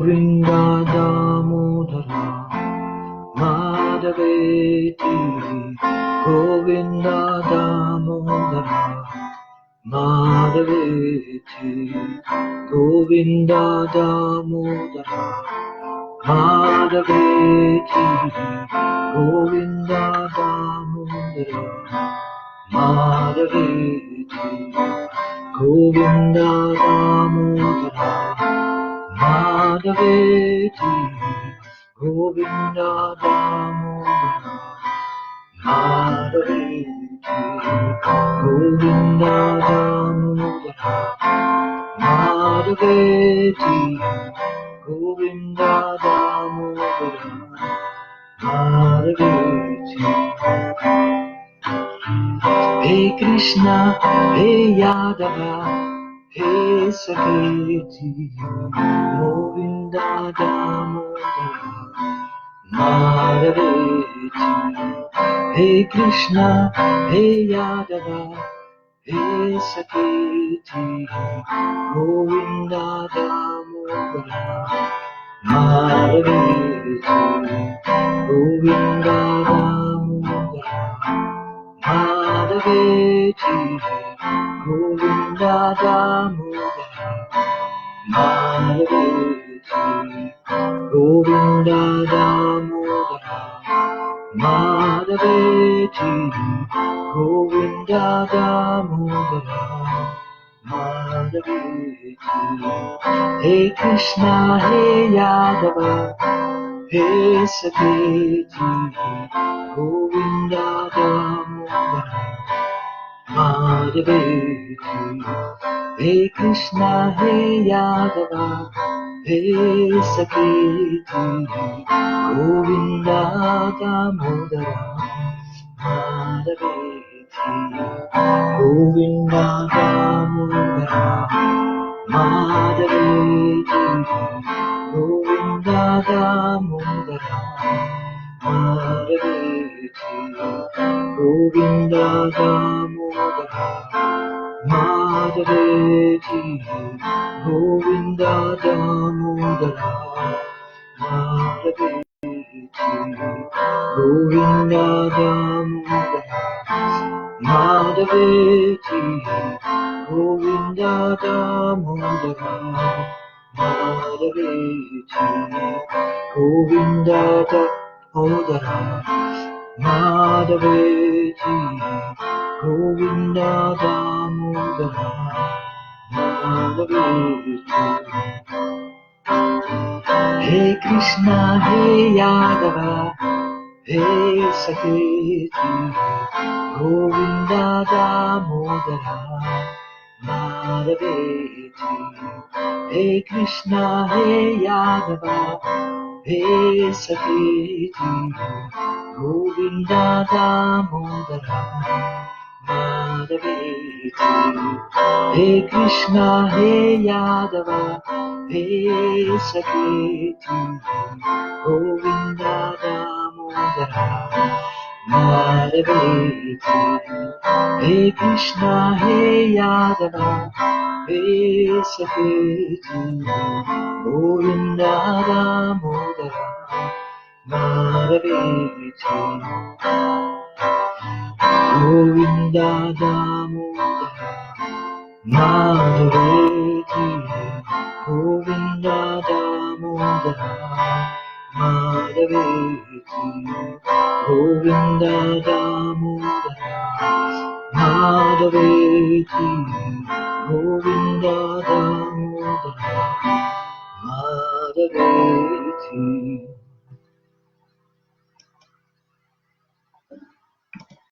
Govinda Damodara Madhaveti Govinda Damodara Madhaveti Govinda Damodara Madhaveti Govinda Damodara Madhaveti Govinda Damodara Madhaveti Govinda Damodara Madhaveti Govinda Damodara Madhaveti Govinda Damodara Madhaveti. Hey Krishna, Hey Yadava, Hey Saketi, Govinda Damodara Madhaveti. Hey Krishna, Hey Yadava, Hey Saketi, Govinda Damodara Madhaveti. Govinda Damodara Madhaveti, Govinda Damodara Madhaveti, Govinda Damodara Madhaveti, Govinda Damodara Madhaveti. Hey Krishna, Hey Yadava, Hey Saketi, Govinda Damodara Madhaveti. Hey Krishna, Hey Yadava, Hey Saketi, Govinda Damodara Madhaveti. Govinda Damodara Madhaveti, Govinda Damodara Madhaveti, Govinda Damodara Madhaveti, Govinda Damodara Madhaveti, Govinda Damodara Madhaveti, Govinda Damodara Madhaveti, Govinda Damodara Madhaveti, Govinda Damodara Madhaveti. Hey Krishna, Hey Yadava, Hey Saketi, Govinda Damodara Madhaveti. Hey Krishna, Hey Yadava, Hey Saketi, Govinda Damodara Madhaveti. Hey Krishna, Hey Yadava, Hey Saketi, Govinda Damodara Madhaveti. Hey Krishna, Hey Yadava, Hey Saketi, Govinda Damodara Madhaveti. Govinda Damodara Madhaveti, Govinda Damodara Madhaveti, Govinda Damodara Madhaveti, Govinda Damodara Madhaveti.